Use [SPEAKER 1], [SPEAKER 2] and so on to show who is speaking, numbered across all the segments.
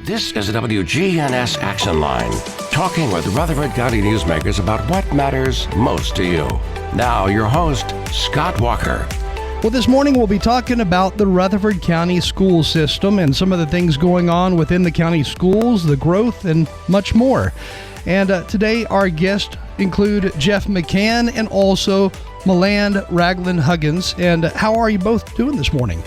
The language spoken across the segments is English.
[SPEAKER 1] This is the WGNS Action Line, talking with Rutherford County newsmakers about what matters most to you. Now, your host, Scott Walker.
[SPEAKER 2] Well, this morning we'll be talking about the Rutherford County school system and some of the things going on within the county schools, the growth, and much more. And today our guests include Jeff McCann and also Meland Ragland-Huggins. And how are you both doing this morning?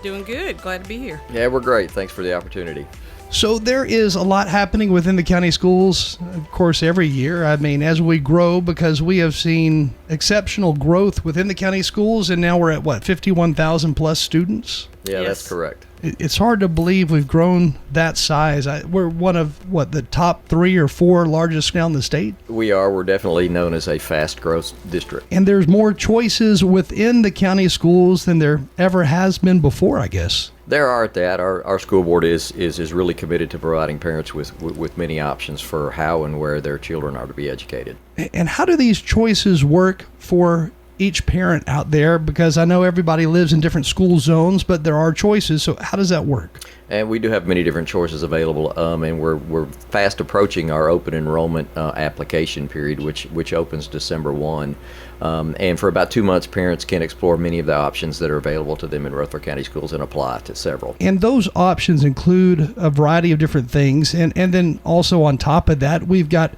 [SPEAKER 3] Doing good. Glad to be here.
[SPEAKER 4] Yeah, we're great. Thanks for the opportunity.
[SPEAKER 2] So there is a lot happening within the county schools, of course, every year. I mean, as we grow, because we have seen exceptional growth within the county schools, and now we're at, 51,000 plus students?
[SPEAKER 4] Yeah,
[SPEAKER 3] Yes.
[SPEAKER 4] That's correct.
[SPEAKER 2] It's hard to believe we've grown that size. We're one of, the top 3 or 4 largest now in the state?
[SPEAKER 4] We are. We're definitely known as a fast growth district.
[SPEAKER 2] And there's more choices within the county schools than there ever has been before, I guess.
[SPEAKER 4] There are at that. Our school board is really committed to providing parents with many options for how and where their children are to be educated.
[SPEAKER 2] And how do these choices work for each parent out there? Because I know everybody lives in different school zones, but there are choices. So how does that work?
[SPEAKER 4] And we do have many different choices available, and we're fast approaching our open enrollment application period, which opens December 1. And for about 2 months, parents can explore many of the options that are available to them in Rutherford County Schools and apply to several.
[SPEAKER 2] And those options include a variety of different things. And then also on top of that, we've got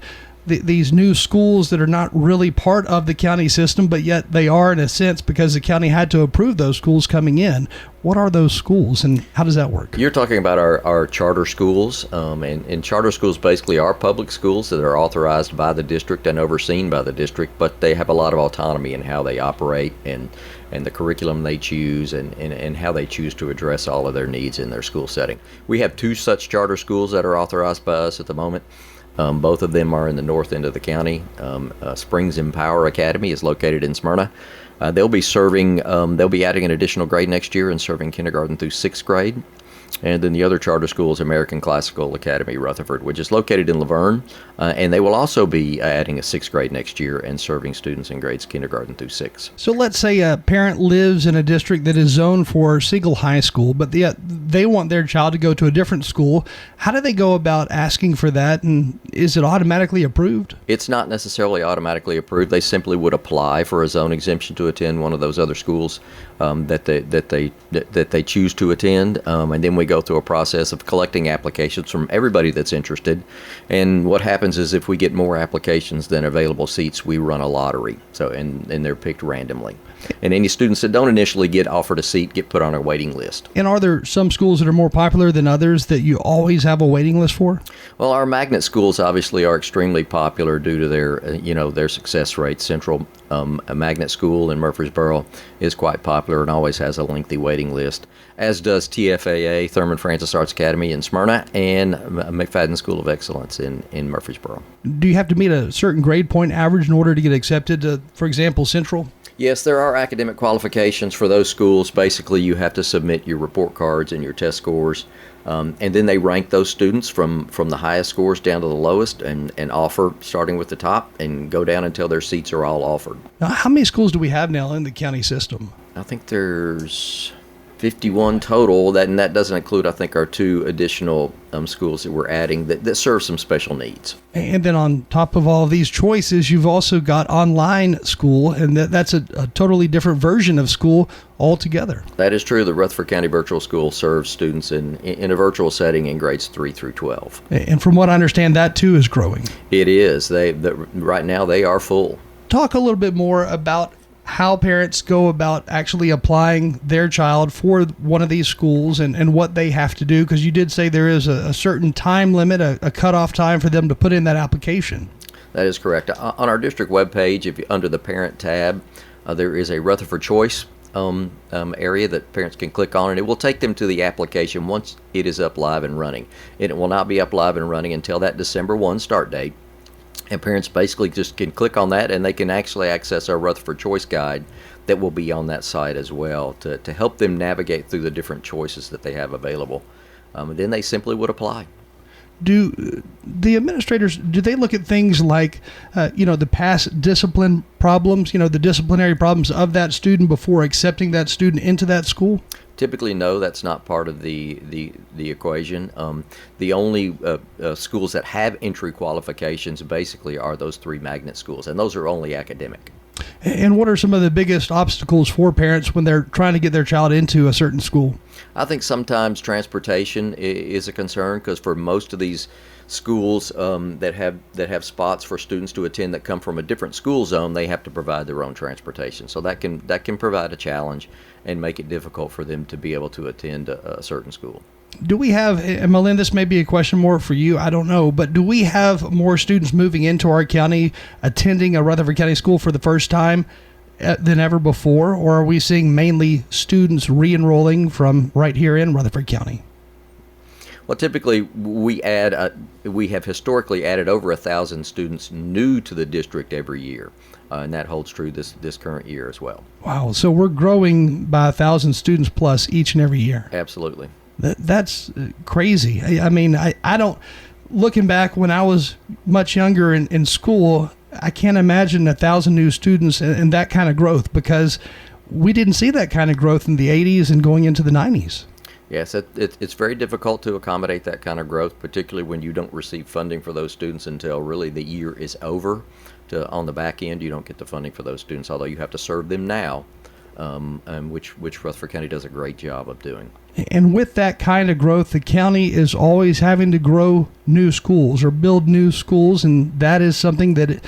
[SPEAKER 2] these new schools that are not really part of the county system, but yet they are in a sense because the county had to approve those schools coming in. What are those schools and how does that work?
[SPEAKER 4] You're talking about our charter schools, and charter schools basically are public schools that are authorized by the district and overseen by the district, but they have a lot of autonomy in how they operate and the curriculum they choose and how they choose to address all of their needs in their school setting. We have 2 such charter schools that are authorized by us at the moment. Both of them are in the north end of the county. Springs Empower Academy is located in Smyrna. They'll be adding an additional grade next year and serving kindergarten through 6th grade. And then the other charter school is American Classical Academy, Rutherford, which is located in Laverne. And they will also be adding a 6th grade next year and serving students in grades kindergarten through 6.
[SPEAKER 2] So let's say a parent lives in a district that is zoned for Siegel High School, but they want their child to go to a different school. How do they go about asking for that, and is it automatically approved?
[SPEAKER 4] It's not necessarily automatically approved. They simply would apply for a zone exemption to attend one of those other schools that they choose to attend, and then we go through a process of collecting applications from everybody that's interested. And what happens is if we get more applications than available seats, we run a lottery. So and they're picked randomly. And any students that don't initially get offered a seat get put on a waiting list.
[SPEAKER 2] And are there some schools that are more popular than others that you always have a waiting list for?
[SPEAKER 4] Well, our magnet schools obviously are extremely popular due to their success rate. Central a magnet school in Murfreesboro is quite popular and always has a lengthy waiting list, as does TFAA, Thurman Francis Arts Academy in Smyrna, and McFadden School of Excellence in Murfreesboro.
[SPEAKER 2] Do you have to meet a certain grade point average in order to get accepted to, for example, Central?
[SPEAKER 4] Yes, there are academic qualifications for those schools. Basically, you have to submit your report cards and your test scores, and then they rank those students from the highest scores down to the lowest and offer starting with the top and go down until their seats are all offered.
[SPEAKER 2] Now, how many schools do we have now in the county system?
[SPEAKER 4] I think there's 51 total, and that doesn't include, I think, our 2 additional schools that we're adding that serve some special needs.
[SPEAKER 2] And then on top of all these choices, you've also got online school, and that's a totally different version of school altogether.
[SPEAKER 4] That is true. The Rutherford County Virtual School serves students in a virtual setting in grades 3 through 12.
[SPEAKER 2] And from what I understand, that too is growing.
[SPEAKER 4] It is. Right now they are full.
[SPEAKER 2] Talk a little bit more about how parents go about actually applying their child for one of these schools and what they have to do, because you did say there is a certain time limit, a cutoff time for them to put in that application.
[SPEAKER 4] That is correct. On our district webpage, under the Parent tab, there is a Rutherford Choice area that parents can click on, and it will take them to the application once it is up live and running. And it will not be up live and running until that December 1 start date. And parents basically just can click on that, and they can actually access our Rutherford Choice Guide that will be on that site as well to help them navigate through the different choices that they have available. And then they simply would apply.
[SPEAKER 2] do the administrators, do they look at things like, the past discipline problems, the disciplinary problems of that student before accepting that student into that school?
[SPEAKER 4] Typically, no, that's not part of the equation. The only schools that have entry qualifications basically are those 3 magnet schools, and those are only academic.
[SPEAKER 2] And what are some of the biggest obstacles for parents when they're trying to get their child into a certain school?
[SPEAKER 4] I think sometimes transportation is a concern, because for most of these schools that have spots for students to attend that come from a different school zone, they have to provide their own transportation. So that can provide a challenge and make it difficult for them to be able to attend a certain school.
[SPEAKER 2] Do we have, and Malin, this may be a question more for you, I don't know, but do we have more students moving into our county attending a Rutherford County school for the first time than ever before, or are we seeing mainly students re-enrolling from right here in Rutherford County?
[SPEAKER 4] Well, typically we have historically added over 1,000 students new to the district every year, and that holds true this current year as well.
[SPEAKER 2] Wow, so we're growing by 1,000 students plus each and every year.
[SPEAKER 4] Absolutely.
[SPEAKER 2] That's crazy. I mean, I don't, looking back when I was much younger in school, I can't imagine 1,000 new students and that kind of growth, because we didn't see that kind of growth in the 80s and going into the 90s.
[SPEAKER 4] Yes, it's very difficult to accommodate that kind of growth, particularly when you don't receive funding for those students until really the year is over. On the back end, you don't get the funding for those students, although you have to serve them now, which Rutherford County does a great job of doing.
[SPEAKER 2] And with that kind of growth, the county is always having to grow new schools or build new schools, and that is something that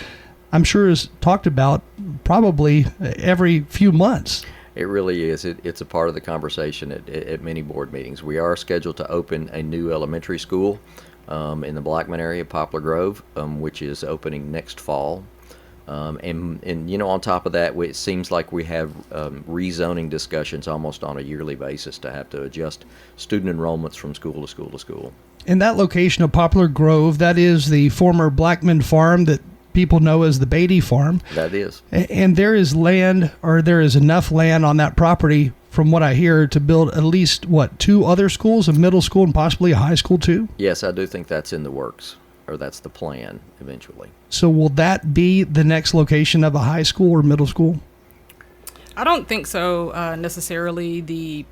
[SPEAKER 2] I'm sure is talked about probably every few months.
[SPEAKER 4] It really is. It's a part of the conversation at many board meetings. We are scheduled to open a new elementary school in the Blackman area, Poplar Grove, which is opening next fall. And on top of that, it seems like we have rezoning discussions almost on a yearly basis to have to adjust student enrollments from school to school to school.
[SPEAKER 2] In that location of Poplar Grove, that is the former Blackman farm that people know as the Beatty farm.
[SPEAKER 4] That is.
[SPEAKER 2] And there is land, or there is enough land on that property, from what I hear, to build at least, 2 other schools, a middle school and possibly a high school too?
[SPEAKER 4] Yes, I do think that's in the works, or that's the plan eventually.
[SPEAKER 2] So will that be the next location of a high school or middle school?
[SPEAKER 3] I don't think so necessarily. The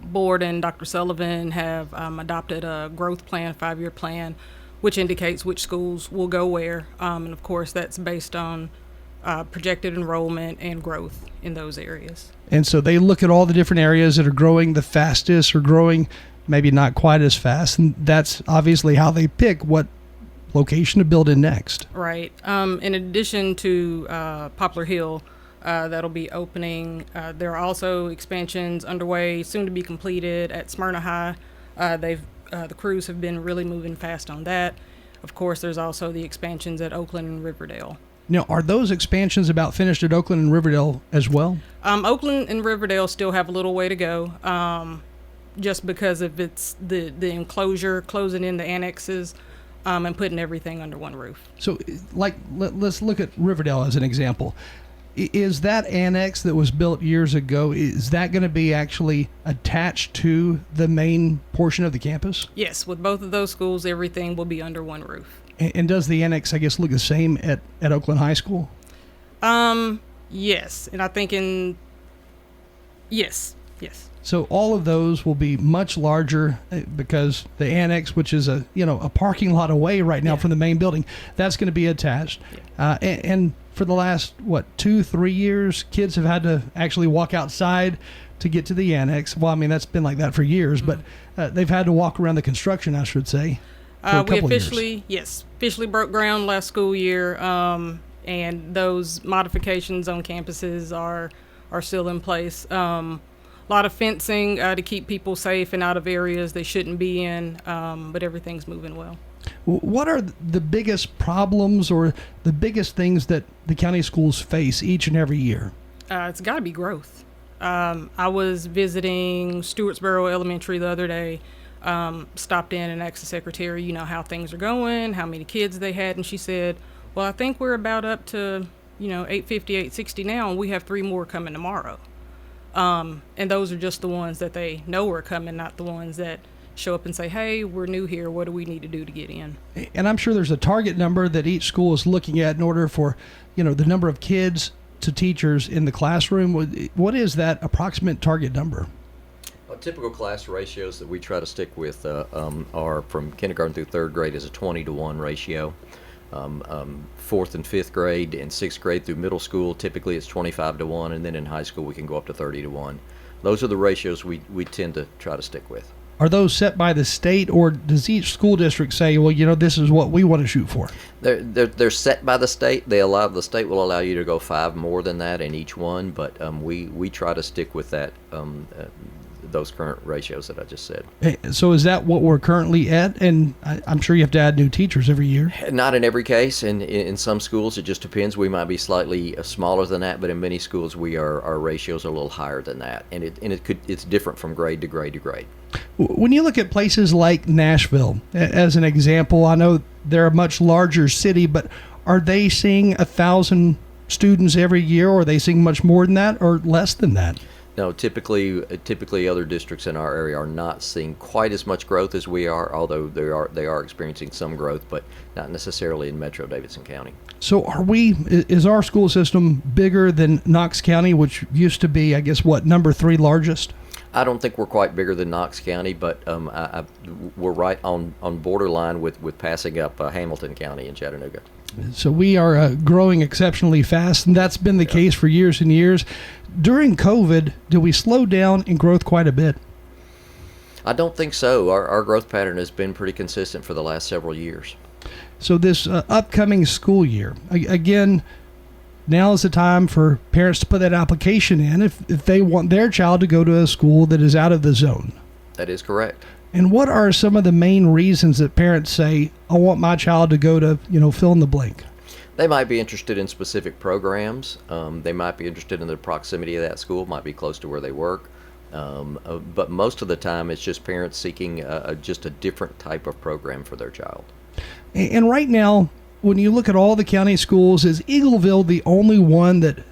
[SPEAKER 3] board and Dr. Sullivan have adopted a growth plan, 5-year plan, which indicates which schools will go where. And of course, that's based on projected enrollment and growth in those areas.
[SPEAKER 2] And so they look at all the different areas that are growing the fastest or growing maybe not quite as fast. And that's obviously how they pick what location to build in next.
[SPEAKER 3] Right. In addition to Poplar Hill, that'll be opening. There are also expansions underway, soon to be completed at Smyrna High. The crews have been really moving fast on that. Of course, there's also the expansions at Oakland and Riverdale.
[SPEAKER 2] Now, are those expansions about finished at Oakland and Riverdale as well?
[SPEAKER 3] Oakland and Riverdale still have a little way to go, just because of its the enclosure, closing in the annexes, and putting everything under one roof.
[SPEAKER 2] So, let's look at Riverdale as an example. Is that annex that was built years ago, is that going to be actually attached to the main portion of the campus?
[SPEAKER 3] Yes, with both of those schools, everything will be under one roof.
[SPEAKER 2] And does the annex, I guess, look the same at Oakland High School?
[SPEAKER 3] Yes, and I think yes.
[SPEAKER 2] So all of those will be much larger because the annex, which is a parking lot away right now from the main building, that's going to be attached. Yeah. And for the last 2-3 years, kids have had to actually walk outside to get to the annex. Well, I mean that's been like that for years, but they've had to walk around the construction, I should say.
[SPEAKER 3] We officially broke ground last school year, and those modifications on campuses are still in place. A lot of fencing to keep people safe and out of areas they shouldn't be in, but everything's moving well.
[SPEAKER 2] What are the biggest problems or the biggest things that the county schools face each and every year?
[SPEAKER 3] It's got to be growth. I was visiting Stewartsboro Elementary the other day, stopped in and asked the secretary, how things are going, how many kids they had, and she said, well, I think we're about up to, 850, 860 now, and we have 3 more coming tomorrow. And those are just the ones that they know are coming, not the ones that, show up and say, hey, we're new here. What do we need to do to get in?
[SPEAKER 2] And I'm sure there's a target number that each school is looking at in order for, the number of kids to teachers in the classroom. What is that approximate target number?
[SPEAKER 4] Typical class ratios that we try to stick with are from kindergarten through third grade is a 20-to-1 ratio. Fourth and fifth grade and sixth grade through middle school, typically it's 25-to-1, and then in high school we can go up to 30-to-1. Those are the ratios we tend to try to stick with.
[SPEAKER 2] Are those set by the state, or does each school district say, well, this is what we want to shoot for?
[SPEAKER 4] They're set by the state. The state will allow you to go 5 more than that in each one, but we try to stick with that those current ratios that I just said.
[SPEAKER 2] So is that what we're currently at? And I'm sure you have to add new teachers every year.
[SPEAKER 4] Not in every case. In some schools, it just depends. We might be slightly smaller than that, but in many schools, our ratios are a little higher than that, and it's different from grade to grade to grade.
[SPEAKER 2] When you look at places like Nashville, as an example, I know they're a much larger city, but are they seeing 1,000 students every year, or are they seeing much more than that, or less than that?
[SPEAKER 4] No, typically other districts in our area are not seeing quite as much growth as we are, although they are experiencing some growth, but not necessarily in Metro Davidson County.
[SPEAKER 2] So is our school system bigger than Knox County, which used to be, I guess, number 3 largest?
[SPEAKER 4] I don't think we're quite bigger than Knox County, but we're right on borderline with passing up Hamilton County in Chattanooga.
[SPEAKER 2] So we are growing exceptionally fast, and that's been the case for years and years. During COVID, did we slow down in growth quite a bit?
[SPEAKER 4] I don't think so. Our growth pattern has been pretty consistent for the last several years.
[SPEAKER 2] So this upcoming school year, again, now is the time for parents to put that application in if they want their child to go to a school that is out of the zone.
[SPEAKER 4] That is correct.
[SPEAKER 2] And what are some of the main reasons that parents say, I want my child to go to, fill in the blank?
[SPEAKER 4] They might be interested in specific programs. They might be interested in the proximity of that school, might be close to where they work. But most of the time, it's just parents seeking just a different type of program for their child.
[SPEAKER 2] And right now, when you look at all the county schools, is Eagleville the only one that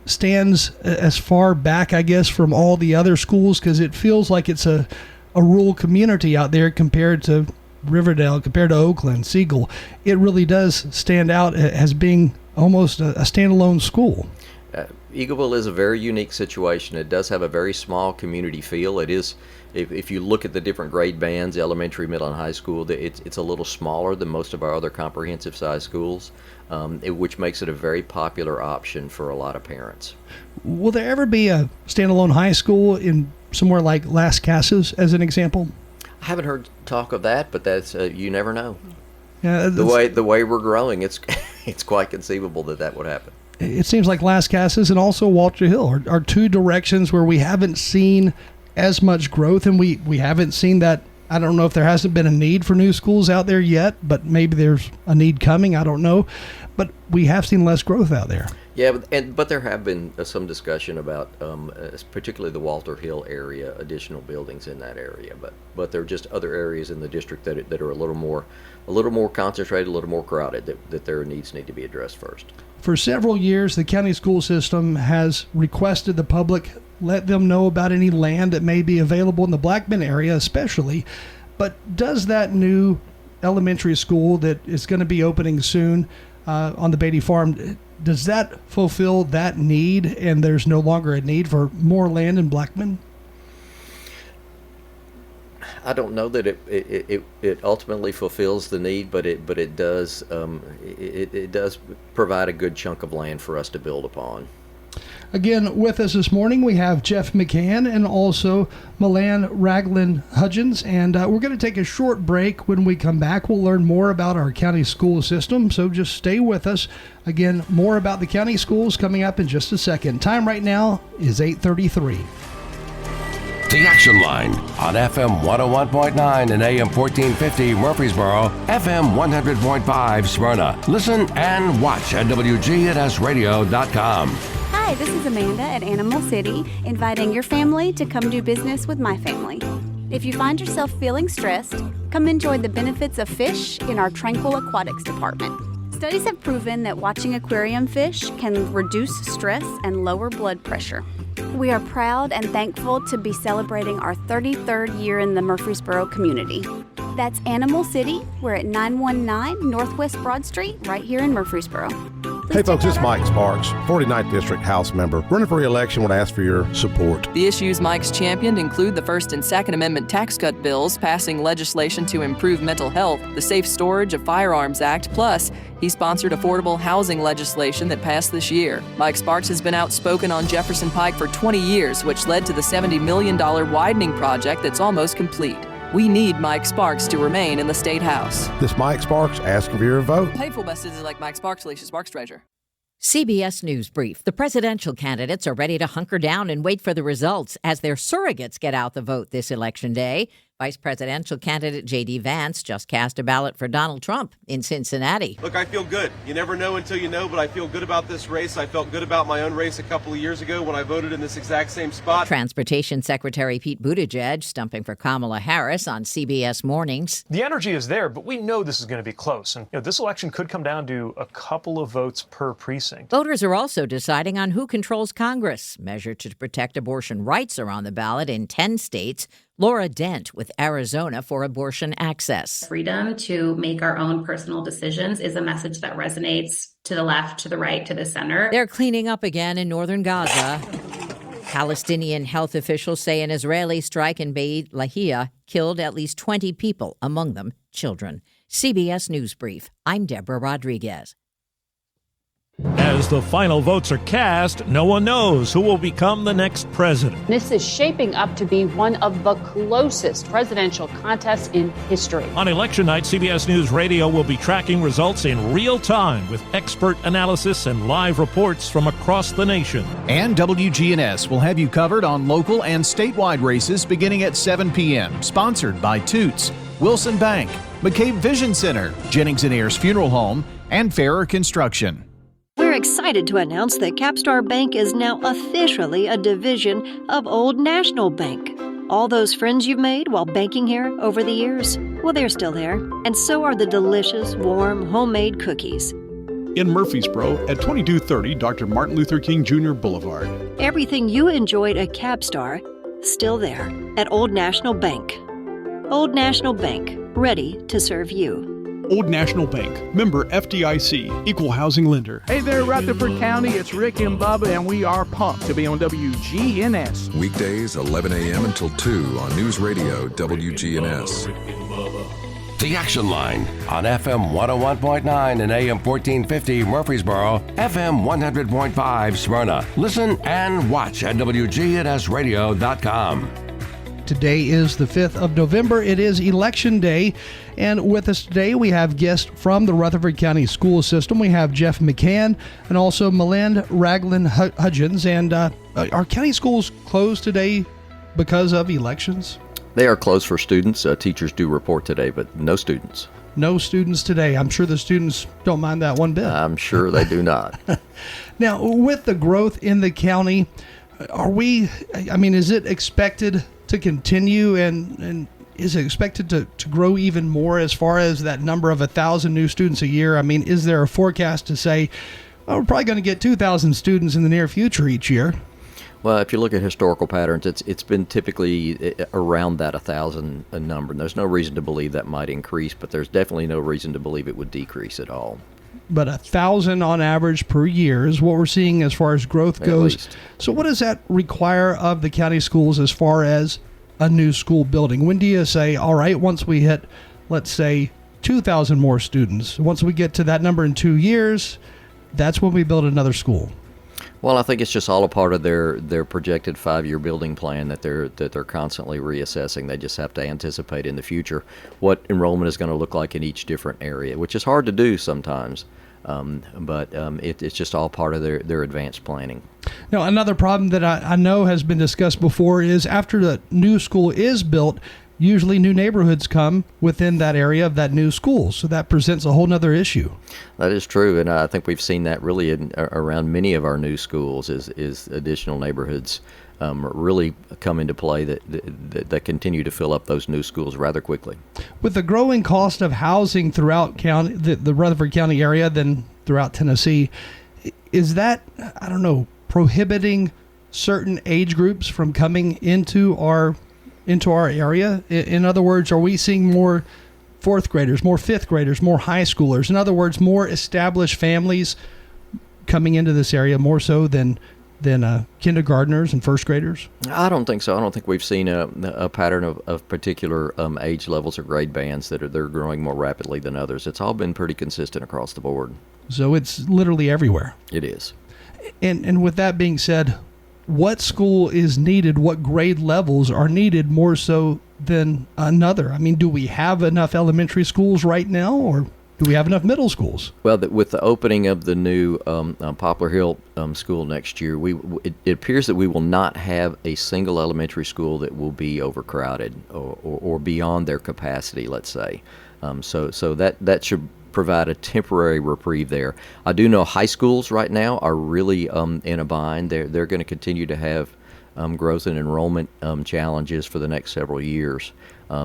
[SPEAKER 2] stands as far back, I guess, from all the other schools? Because it feels like it's a rural community out there compared to Riverdale, compared to Oakland, Siegel. It really does stand out as being almost a standalone school.
[SPEAKER 4] Eagleville is a very unique situation. It does have a very small community feel. It is, if you look at the different grade bands, elementary, middle, and high school, it's a little smaller than most of our other comprehensive size schools, which makes it a very popular option for a lot of parents.
[SPEAKER 2] Will there ever be a standalone high school in somewhere like Las Casas, as an example?
[SPEAKER 4] I haven't heard talk of that, but that's you never know.
[SPEAKER 2] Yeah,
[SPEAKER 4] the way we're growing, it's quite conceivable that would happen.
[SPEAKER 2] It seems like Las Casas and also Walter Hill are two directions where we haven't seen as much growth, and we haven't seen that. I don't know if there hasn't been a need for new schools out there yet, but maybe there's a need coming. I don't know. But we have seen less growth out there.
[SPEAKER 4] Yeah, but there have been some discussion about, particularly the Walter Hill area, additional buildings in that area. But there are just other areas in the district that are a little more concentrated, a little more crowded, that their needs need to be addressed first.
[SPEAKER 2] For several years, the county school system has requested the public let them know about any land that may be available in the Blackman area, especially. But does that new elementary school that is going to be opening soon on the Beatty Farm, does that fulfill that need, and there's no longer a need for more land in Blackman?
[SPEAKER 4] I don't know that it ultimately fulfills the need, but it does provide a good chunk of land for us to build upon.
[SPEAKER 2] Again, with us this morning, we have Jeff McCann and also Milan Ragland-Hudgens, and we're going to take a short break. When we come back, we'll learn more about our county school system, so just stay with us. Again, more about the county schools coming up in just a second. Time right now is 8:33.
[SPEAKER 1] The Action Line on FM 101.9 and AM 1450 Murfreesboro, FM 100.5 Smyrna. Listen and watch at WGNSradio.com.
[SPEAKER 5] Hi, this is Amanda at Animal City, inviting your family to come do business with my family. If you find yourself feeling stressed, come enjoy the benefits of fish in our Tranquil Aquatics department. Studies have proven that watching aquarium fish can reduce stress and lower blood pressure. We are proud and thankful to be celebrating our 33rd year in the Murfreesboro community. That's Animal City. We're at 919 Northwest Broad Street, right here in Murfreesboro.
[SPEAKER 6] Hey folks, it's Mike Sparks, 49th District House member. Running for re-election, would ask for your support.
[SPEAKER 7] The issues Mike's championed include the First and Second Amendment tax cut bills, passing legislation to improve mental health, the Safe Storage of Firearms Act, plus he sponsored affordable housing legislation that passed this year. Mike Sparks has been outspoken on Jefferson Pike for 20 years, which led to the $70 million widening project that's almost complete. We need Mike Sparks to remain in the State House.
[SPEAKER 6] This Mike Sparks asking for your vote.
[SPEAKER 7] Paid full messages like Mike Sparks, Alicia Sparks, Treasurer.
[SPEAKER 8] CBS News Brief. The presidential candidates are ready to hunker down and wait for the results as their surrogates get out the vote this election day. Vice presidential candidate J.D. Vance just cast a ballot for Donald Trump in Cincinnati.
[SPEAKER 9] Look, I feel good. You never know until you know, but I feel good about this race. I felt good about my own race a couple of years ago when I voted in this exact same spot.
[SPEAKER 8] Transportation Secretary Pete Buttigieg stumping for Kamala Harris on CBS Mornings.
[SPEAKER 10] The energy is there, but we know this is going to be close. And this election could come down to a couple of votes per precinct.
[SPEAKER 8] Voters are also deciding on who controls Congress. Measures to protect abortion rights are on the ballot in 10 states. Laura Dent with Arizona for abortion access.
[SPEAKER 11] Freedom to make our own personal decisions is a message that resonates to the left, to the right, to the center.
[SPEAKER 8] They're cleaning up again in northern Gaza. Palestinian health officials say an Israeli strike in Beit Lahia killed at least 20 people, among them children. CBS News Brief. I'm Deborah Rodriguez.
[SPEAKER 12] As the final votes are cast, no one knows who will become the next president.
[SPEAKER 13] This is shaping up to be one of the closest presidential contests in history.
[SPEAKER 12] On election night, CBS News Radio will be tracking results in real time with expert analysis and live reports from across the nation.
[SPEAKER 14] And WGNS will have you covered on local and statewide races beginning at 7 p.m. Sponsored by Toots, Wilson Bank, McCabe Vision Center, Jennings & Ayers Funeral Home, and Farrer Construction.
[SPEAKER 15] We're excited to announce that Capstar Bank is now officially a division of Old National Bank. All those friends you've made while banking here over the years, well, they're still there. And so are the delicious, warm, homemade cookies.
[SPEAKER 16] In Murfreesboro at 2230 Dr. Martin Luther King Jr. Boulevard.
[SPEAKER 15] Everything you enjoyed at Capstar, still there at Old National Bank. Old National Bank, ready to serve you.
[SPEAKER 16] Old National Bank, member FDIC, equal housing lender.
[SPEAKER 17] Hey there, Rutherford County. It's Rick and Bubba, and we are pumped to be on WGNS.
[SPEAKER 18] Weekdays, 11 a.m. until 2 on News Radio WGNS.
[SPEAKER 1] The Action Line on FM 101.9 and AM 1450 Murfreesboro, FM 100.5 Smyrna. Listen and watch at WGNSradio.com.
[SPEAKER 2] Today is the 5th of November. It is Election Day. And with us today, we have guests from the Rutherford County School System. We have Jeff McCann and also Melinda Raglan Hudgens. And are county schools closed today because of elections?
[SPEAKER 4] They are closed for students. Teachers do report today, but no students.
[SPEAKER 2] No students today. I'm sure the students don't mind that one bit.
[SPEAKER 4] I'm sure they do not.
[SPEAKER 2] Now, with the growth in the county, is it expected to continue and is it expected to grow even more as far as that number of 1,000 new students a year? I mean, is there a forecast to say, we're probably going to get 2,000 students in the near future each year?
[SPEAKER 4] Well, if you look at historical patterns, it's been typically around that 1,000 number. And there's no reason to believe that might increase, but there's definitely no reason to believe it would decrease at all.
[SPEAKER 2] But 1,000 on average per year is what we're seeing as far as growth goes. So what does that require of the county schools as far as a new school building? When do you say, all right, once we hit, let's say, 2,000 more students, once we get to that number in 2 years, that's when we build another school?
[SPEAKER 4] Well, I think it's just all a part of their projected 5-year building plan that they're constantly reassessing. They just have to anticipate in the future what enrollment is going to look like in each different area, which is hard to do sometimes. But it's just all part of their advanced planning.
[SPEAKER 2] Now, another problem that I know has been discussed before is after the new school is built, usually new neighborhoods come within that area of that new school. So that presents a whole nother issue. That
[SPEAKER 4] is true. And I think we've seen that really around many of our new schools is additional neighborhoods really come into play that continue to fill up those new schools rather quickly.
[SPEAKER 2] With the growing cost of housing throughout the Rutherford County area than throughout Tennessee, is that, prohibiting certain age groups from coming into our area? In other words, are we seeing more fourth graders, more fifth graders, more high schoolers? In other words, more established families coming into this area more so than kindergartners and first graders?
[SPEAKER 4] I don't think so. I don't think we've seen a pattern of particular age levels or grade bands they're growing more rapidly than others. It's all been pretty consistent across the board.
[SPEAKER 2] So it's literally everywhere.
[SPEAKER 4] It is.
[SPEAKER 2] And with that being said, what school is needed? What grade levels are needed more so than another? I mean, do we have enough elementary schools right now, or do we have enough middle schools?
[SPEAKER 4] Well, with the opening of the new Poplar Hill school next year, it appears that we will not have a single elementary school that will be overcrowded or beyond their capacity, let's say. So that should provide a temporary reprieve there. I do know high schools right now are really in a bind. They're going to continue to have growth and enrollment challenges for the next several years.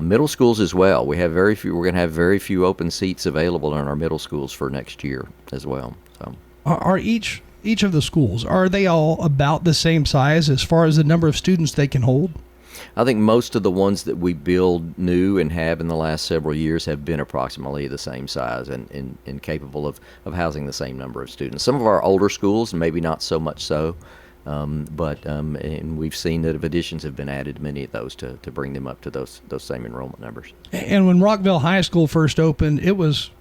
[SPEAKER 4] Middle schools as well. We're going to have very few open seats available in our middle schools for next year as well. So,
[SPEAKER 2] are each of the schools, are they all about the same size as far as the number of students they can hold?
[SPEAKER 4] I think most of the ones that we build new and have in the last several years have been approximately the same size and capable of housing the same number of students. Some of our older schools, maybe not so much so, but we've seen that additions have been added to many of those to bring them up to those same enrollment numbers.
[SPEAKER 2] And when Rockville High School first opened, it was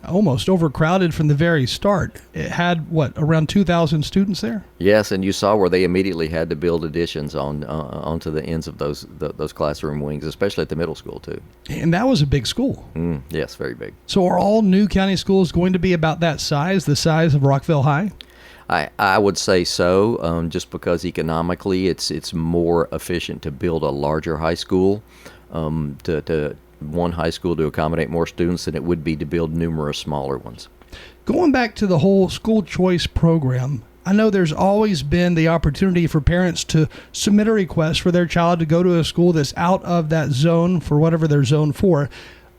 [SPEAKER 2] almost overcrowded from the very start. It had, around 2,000 students there?
[SPEAKER 4] Yes, and you saw where they immediately had to build additions onto the ends of those classroom wings, especially at the middle school, too.
[SPEAKER 2] And that was a big school.
[SPEAKER 4] Yes, very big.
[SPEAKER 2] So are all new county schools going to be about that size, the size of Rockville High?
[SPEAKER 4] I would say so, just because economically it's more efficient to build a larger high school, to one high school to accommodate more students than it would be to build numerous smaller ones.
[SPEAKER 2] Going back to the whole school choice program, I know there's always been the opportunity for parents to submit a request for their child to go to a school that's out of that zone for whatever they're zoned for,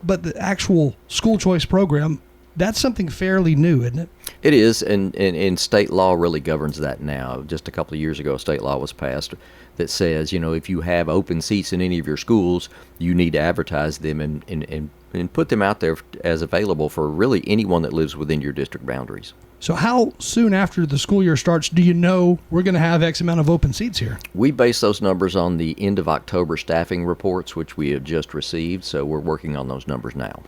[SPEAKER 2] but the actual school choice program, that's something fairly new, isn't it?
[SPEAKER 4] It is, and state law really governs that now. Just a couple of years ago, state law was passed that says, if you have open seats in any of your schools, you need to advertise them and put them out there as available for really anyone that lives within your district boundaries.
[SPEAKER 2] So how soon after the school year starts do you know we're going to have X amount of open seats here?
[SPEAKER 4] We base those numbers on the end of October staffing reports, which we have just received, so we're working on those numbers now.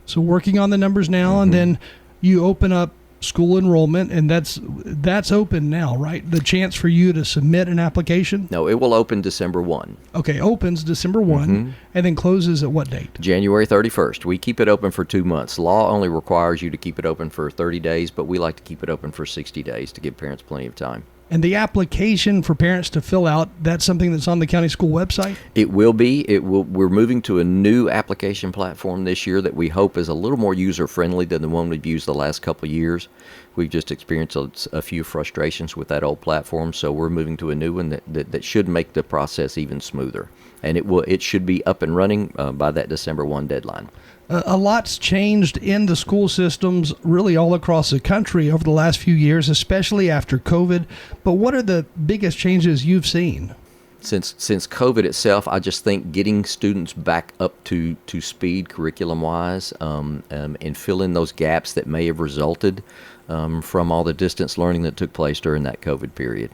[SPEAKER 2] So working on the numbers now, and then you open up school enrollment, and that's open now, right? The chance for you to submit an application?
[SPEAKER 4] No, it will open December 1.
[SPEAKER 2] Okay, opens December 1, and then closes at what date?
[SPEAKER 4] January 31st. We keep it open for 2 months. Law only requires you to keep it open for 30 days, but we like to keep it open for 60 days to give parents plenty of time.
[SPEAKER 2] And the application for parents to fill out, that's something that's on the county school website?
[SPEAKER 4] It will be. We're moving to a new application platform this year that we hope is a little more user-friendly than the one we've used the last couple of years. We've just experienced a few frustrations with that old platform, so we're moving to a new one that should make the process even smoother. And it should be up and running by that December 1 deadline.
[SPEAKER 2] A lot's changed in the school systems really all across the country over the last few years, especially after COVID. But what are the biggest changes you've seen?
[SPEAKER 4] Since COVID itself, I just think getting students back up to speed curriculum-wise and fill in those gaps that may have resulted from all the distance learning that took place during that COVID period.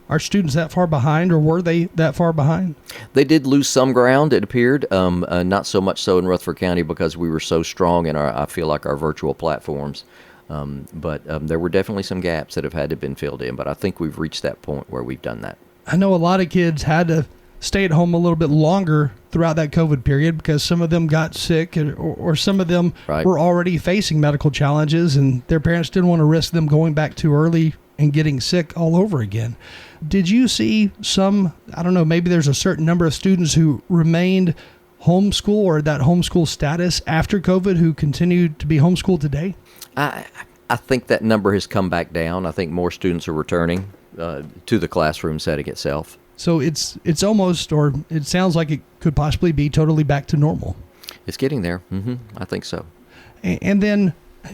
[SPEAKER 2] Are students that far behind, or were they that far behind?
[SPEAKER 4] They did lose some ground, it appeared. Not so much so in Rutherford County because we were so strong in I feel like our virtual platforms. But there were definitely some gaps that have had to been filled in. But I think we've reached that point where we've done that.
[SPEAKER 2] I know a lot of kids had to stay at home a little bit longer throughout that COVID period because some of them got sick or some of them were already facing medical challenges, and their parents didn't want to risk them going back too early and getting sick all over again. Did you see some, I don't know, maybe there's a certain number of students who remained homeschool or that homeschool status after COVID who continued to be homeschooled today?
[SPEAKER 4] I think that number has come back down. I think more students are returning to the classroom setting itself.
[SPEAKER 2] So it's almost, or it sounds like it could possibly be totally back to normal.
[SPEAKER 4] It's getting there. I think so.
[SPEAKER 2] And then,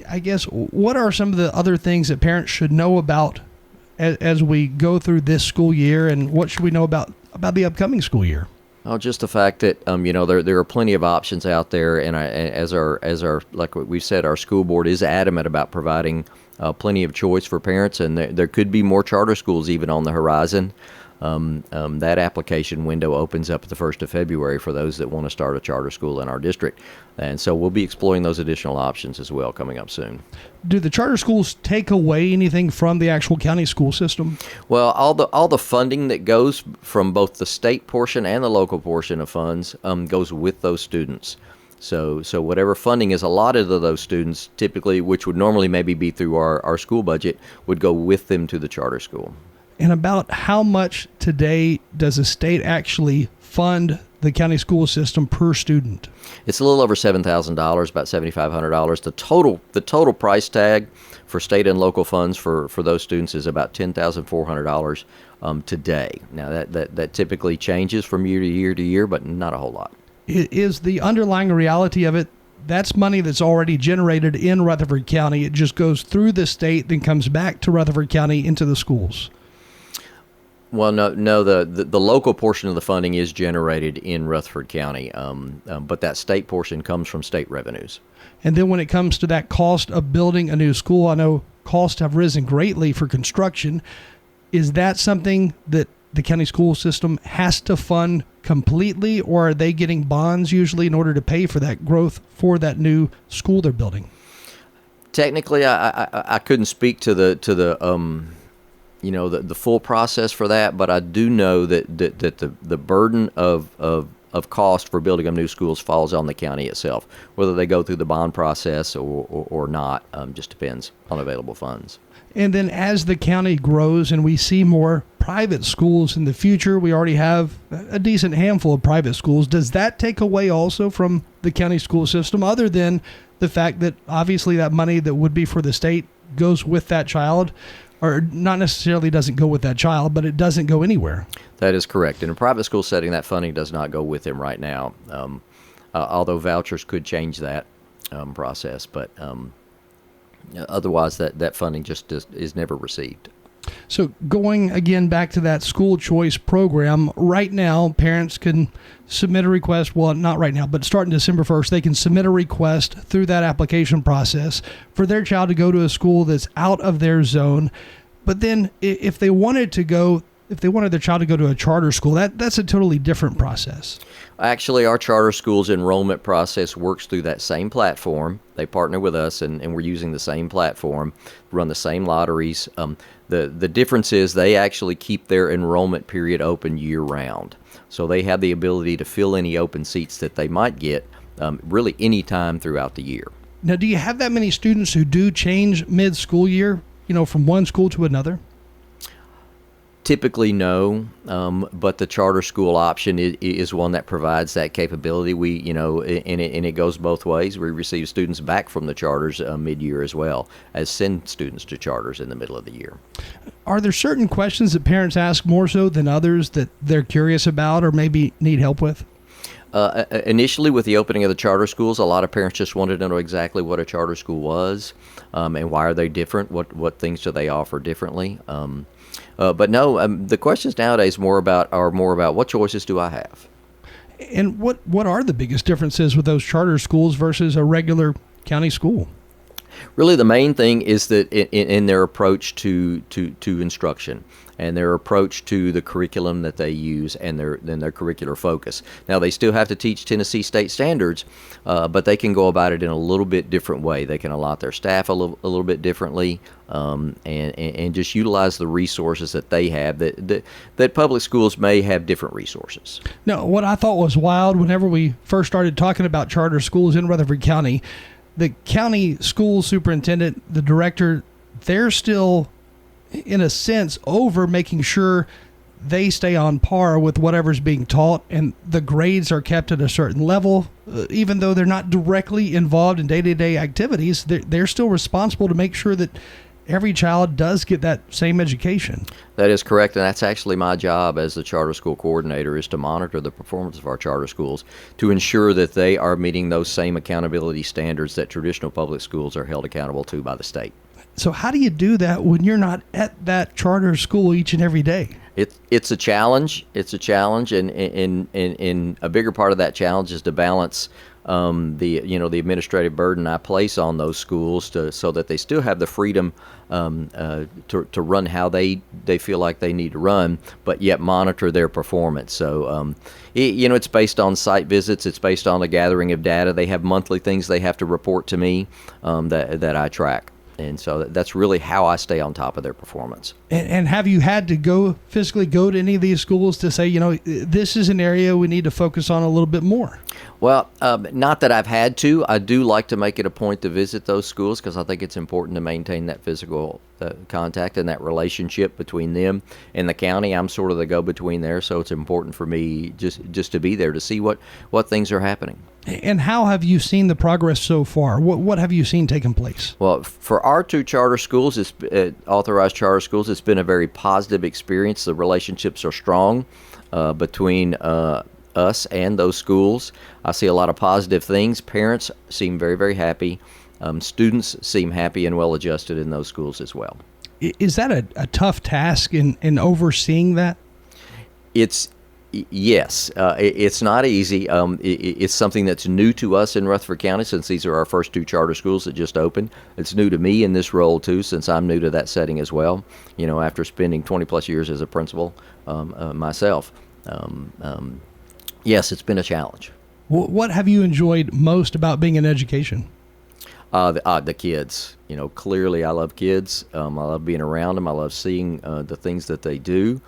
[SPEAKER 2] I guess, what are some of the other things that parents should know about as we go through this school year, and what should we know about the upcoming school year?
[SPEAKER 4] Oh, just the fact that there are plenty of options out there, and as our like what we've said, our school board is adamant about providing plenty of choice for parents, and there could be more charter schools even on the horizon. That application window opens up at the 1st of February for those that want to start a charter school in our district. And so we'll be exploring those additional options as well coming up soon.
[SPEAKER 2] Do the charter schools take away anything from the actual county school system?
[SPEAKER 4] Well, all the funding that goes from both the state portion and the local portion of funds goes with those students. So whatever funding is allotted to those students, typically, which would normally maybe be through our school budget, would go with them to the charter school.
[SPEAKER 2] And about how much today does the state actually fund the county school system per student?
[SPEAKER 4] It's a little over $7,000, about $7,500. The total price tag for state and local funds for those students is about $10,400 today. Now that typically changes from year to year, but not a whole lot.
[SPEAKER 2] Is the underlying reality of it, that's money that's already generated in Rutherford County. It just goes through the state, then comes back to Rutherford County into the schools?
[SPEAKER 4] Well, no. The local portion of the funding is generated in Rutherford County, but that state portion comes from state revenues.
[SPEAKER 2] And then when it comes to that cost of building a new school, I know costs have risen greatly for construction. Is that something that the county school system has to fund completely, or are they getting bonds usually in order to pay for that growth for that new school they're building?
[SPEAKER 4] Technically, I couldn't speak to the full process for that, but I do know that the burden of cost for building up new schools falls on the county itself. Whether they go through the bond process or not just depends on available funds.
[SPEAKER 2] And then as the county grows and we see more private schools in the future, we already have a decent handful of private schools. Does that take away also from the county school system, other than the fact that obviously that money that would be for the state goes with that child? Or not necessarily doesn't go with that child, but it doesn't go anywhere.
[SPEAKER 4] That is correct. In a private school setting, that funding does not go with them right now, although vouchers could change that process. But otherwise, that funding just is never received.
[SPEAKER 2] So going again back to that school choice program, right now parents can submit a request. Well, not right now, but starting December 1st, they can submit a request through that application process for their child to go to a school that's out of their zone. But then if they wanted their child to go to a charter school, that's a totally different process.
[SPEAKER 4] Actually, our charter school's enrollment process works through that same platform. They partner with us, and we're using the same platform, run the same lotteries. The difference is they actually keep their enrollment period open year-round. So they have the ability to fill any open seats that they might get really any time throughout the year.
[SPEAKER 2] Now, do you have that many students who do change mid-school year, from one school to another?
[SPEAKER 4] Typically, no, but the charter school option is one that provides that capability. And it goes both ways. We receive students back from the charters mid-year as well as send students to charters in the middle of the year.
[SPEAKER 2] Are there certain questions that parents ask more so than others that they're curious about or maybe need help with?
[SPEAKER 4] Initially, with the opening of the charter schools, a lot of parents just wanted to know exactly what a charter school was and why are they different. What things do they offer differently? But no, the questions nowadays are more about what choices do I have?
[SPEAKER 2] And what are the biggest differences with those charter schools versus a regular county school?
[SPEAKER 4] Really, the main thing is that in their approach to instruction and their approach to the curriculum that they use and their curricular focus. Now, they still have to teach Tennessee state standards, but they can go about it in a little bit different way. They can allot their staff a little bit differently, and just utilize the resources that they have. That public schools may have different resources.
[SPEAKER 2] Now, what I thought was wild whenever we first started talking about charter schools in Rutherford County, the county school superintendent, the director, they're still, in a sense, over making sure they stay on par with whatever's being taught, and the grades are kept at a certain level. Even though they're not directly involved in day-to-day activities, they're still responsible to make sure that every child does get that same education.
[SPEAKER 4] That is correct, and that's actually my job as the charter school coordinator, is to monitor the performance of our charter schools to ensure that they are meeting those same accountability standards that traditional public schools are held accountable to by the state.
[SPEAKER 2] So how do you do that when you're not at that charter school each and every day?
[SPEAKER 4] It's a challenge. It's a challenge, and a bigger part of that challenge is to balance the administrative burden I place on those schools so that they still have the freedom to run how they feel like they need to run, but yet monitor their performance. So it's based on site visits. It's based on a gathering of data. They have monthly things they have to report to me that I track. And so that's really how I stay on top of their performance.
[SPEAKER 2] And have you had to physically go to any of these schools to say, this is an area we need to focus on a little bit more?
[SPEAKER 4] Well, not that I've had to. I do like to make it a point to visit those schools because I think it's important to maintain that physical contact and that relationship between them and the county. I'm sort of the go-between there, so it's important for me just to be there to see what things are happening.
[SPEAKER 2] And how have you seen the progress so far? What have you seen taking place?
[SPEAKER 4] Well, for our two charter schools, authorized charter schools, it's been a very positive experience. The relationships are strong between us and those schools. I see a lot of positive things. Parents seem very, very happy. Students seem happy and well adjusted in those schools as well.
[SPEAKER 2] Is that a tough task in overseeing that?
[SPEAKER 4] Yes, it's not easy. It's something that's new to us in Rutherford County since these are our first two charter schools that just opened. It's new to me in this role too, since I'm new to that setting as well. After spending 20 plus years as a principal myself. Yes, it's been a challenge.
[SPEAKER 2] What have you enjoyed most about being in education?
[SPEAKER 4] The kids. Clearly I love kids. I love being around them. I love seeing the things that they do.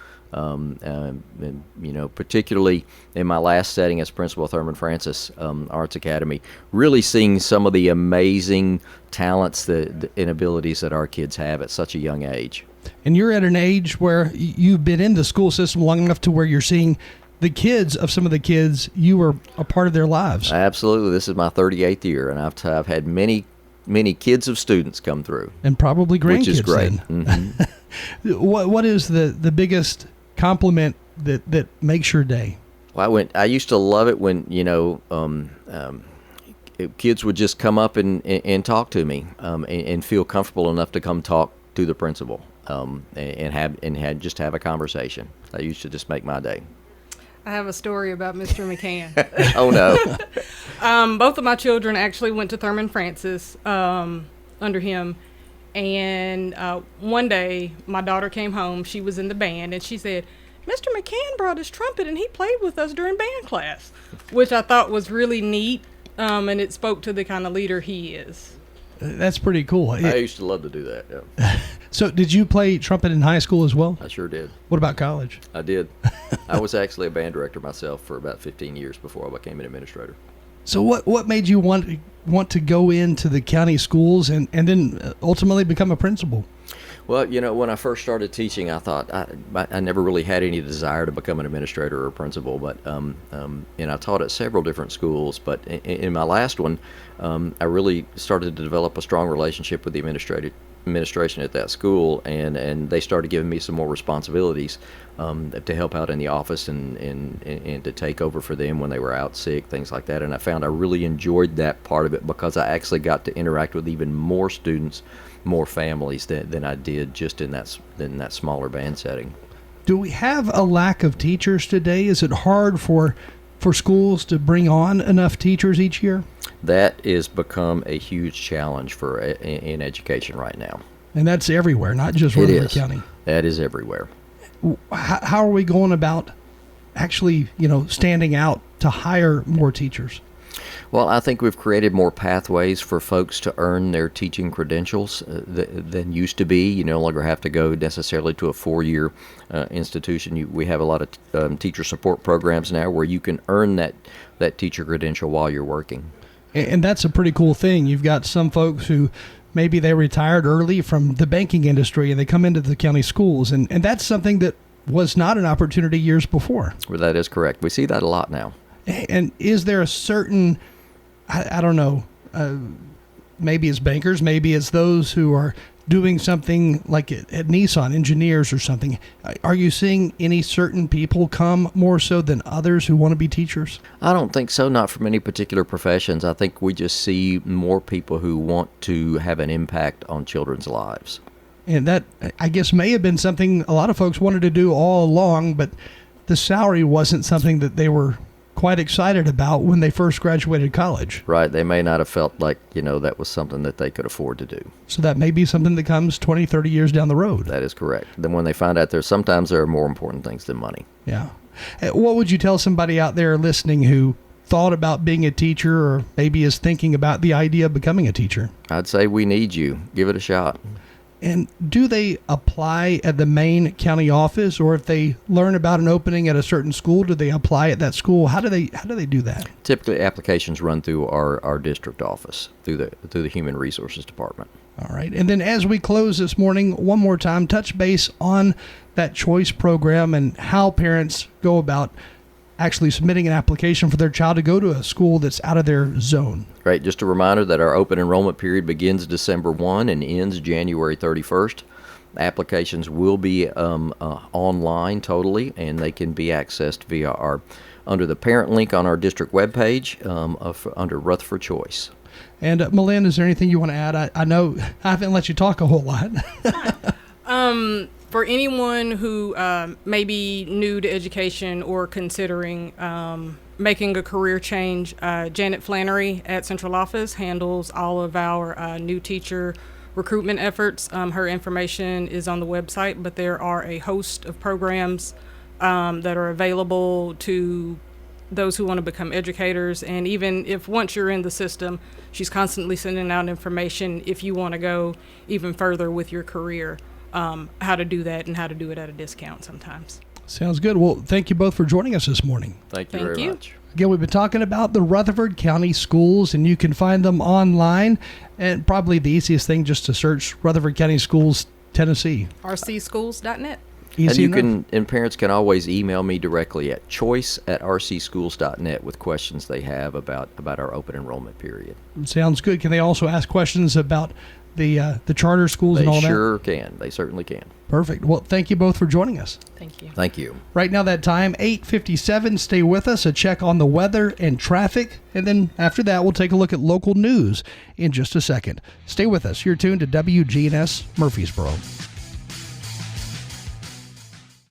[SPEAKER 4] Particularly in my last setting as principal of Thurman Francis Arts Academy, really seeing some of the amazing talents and abilities that our kids have at such a young age.
[SPEAKER 2] And you're at an age where you've been in the school system long enough to where you're seeing the kids of some of the kids, you were a part of their lives.
[SPEAKER 4] Absolutely. This is my 38th year, and I've had many kids of students come through.
[SPEAKER 2] And probably grandkids.
[SPEAKER 4] Which is great.
[SPEAKER 2] Mm-hmm. What is the biggest compliment that makes your day?
[SPEAKER 4] Well, I used to love it when kids would just come up and talk to me and feel comfortable enough to come talk to the principal and just have a conversation. That used to just make my day.
[SPEAKER 3] I have a story about Mr. McCann.
[SPEAKER 4] Oh no!
[SPEAKER 3] Both of my children actually went to Thurman Francis under him. And one day, my daughter came home. She was in the band, and she said, Mr. McCann brought his trumpet, and he played with us during band class, which I thought was really neat, and it spoke to the kind of leader he is.
[SPEAKER 2] That's pretty cool.
[SPEAKER 4] I used to love to do that, yeah.
[SPEAKER 2] So did you play trumpet in high school as well?
[SPEAKER 4] I sure did.
[SPEAKER 2] What about college?
[SPEAKER 4] I did. I was actually a band director myself for about 15 years before I became an administrator.
[SPEAKER 2] So what made you want to go into the county schools and then ultimately become a principal?
[SPEAKER 4] Well, when I first started teaching, I thought I never really had any desire to become an administrator or a principal, but I taught at several different schools. But in my last one, I really started to develop a strong relationship with the administration at that school, and they started giving me some more responsibilities to help out in the office and to take over for them when they were out sick, things like that. And I found I really enjoyed that part of it because I actually got to interact with even more students, more families than I did just in that smaller band setting.
[SPEAKER 2] Do we have a lack of teachers today? Is it hard for schools to bring on enough teachers each year?
[SPEAKER 4] That has become a huge challenge in education right now.
[SPEAKER 2] And that's everywhere, not just Rutherford County.
[SPEAKER 4] That is everywhere.
[SPEAKER 2] How are we going about actually, standing out to hire more teachers?
[SPEAKER 4] Well, I think we've created more pathways for folks to earn their teaching credentials than used to be. You no longer have to go necessarily to a 4-year institution. We have a lot of teacher support programs now where you can earn that teacher credential while you're working.
[SPEAKER 2] And that's a pretty cool thing. You've got some folks who maybe they retired early from the banking industry and they come into the county schools. And that's something that was not an opportunity years before.
[SPEAKER 4] Well, that is correct. We see that a lot now.
[SPEAKER 2] And is there a certain, I don't know, maybe it's bankers, maybe it's those who are doing something like at Nissan, engineers or something. Are you seeing any certain people come more so than others who want to be teachers?
[SPEAKER 4] I don't think so, not from any particular professions. I think we just see more people who want to have an impact on children's lives.
[SPEAKER 2] And that, I guess, may have been something a lot of folks wanted to do all along, but the salary wasn't something that they were quite excited about when they first graduated college.
[SPEAKER 4] Right. They may not have felt like, that was something that they could afford to do.
[SPEAKER 2] So that may be something that comes 20, 30 years down the road.
[SPEAKER 4] That is correct. Then when they find out sometimes there are more important things than money.
[SPEAKER 2] Yeah. What would you tell somebody out there listening who thought about being a teacher or maybe is thinking about the idea of becoming a teacher?
[SPEAKER 4] I'd say we need you. Give it a shot.
[SPEAKER 2] And do they apply at the main county office, or if they learn about an opening at a certain school, do they apply at that school? How do they do that?
[SPEAKER 4] Typically, applications run through our district office, through the Human Resources Department.
[SPEAKER 2] All right. And then as we close this morning, one more time, touch base on that choice program and how parents go about actually submitting an application for their child to go to a school that's out of their zone.
[SPEAKER 4] Right. Just a reminder that our open enrollment period begins December 1 and ends January 31st. Applications will be online totally, and they can be accessed via under the parent link on our district webpage under Rutherford Choice.
[SPEAKER 2] And Melinda, is there anything you want to add? I know I haven't let you talk a whole lot.
[SPEAKER 3] For anyone who may be new to education or considering making a career change, Janet Flannery at Central Office handles all of our new teacher recruitment efforts. Her information is on the website, but there are a host of programs that are available to those who want to become educators. And even if once you're in the system, she's constantly sending out information if you want to go even further with your career. How to do that and how to do it at a discount sometimes.
[SPEAKER 2] Sounds good. Well, thank you both for joining us this morning.
[SPEAKER 4] Thank you very much.
[SPEAKER 2] Again, we've been talking about the Rutherford County Schools, and you can find them online. And probably the easiest thing just to search Rutherford County Schools, Tennessee.
[SPEAKER 3] rcschools.net.
[SPEAKER 2] Easy
[SPEAKER 4] and parents can always email me directly at choice@rcschools.net with questions they have about our open enrollment period.
[SPEAKER 2] Sounds good. Can they also ask questions about the charter schools and all that?
[SPEAKER 4] They sure can. They certainly can.
[SPEAKER 2] Perfect. Well, thank you both for joining us.
[SPEAKER 3] Thank you.
[SPEAKER 4] Thank you.
[SPEAKER 2] Right now, that time, 8:57. Stay with us. A check on the weather and traffic. And then after that, we'll take a look at local news in just a second. Stay with us. You're tuned to WGNS Murfreesboro.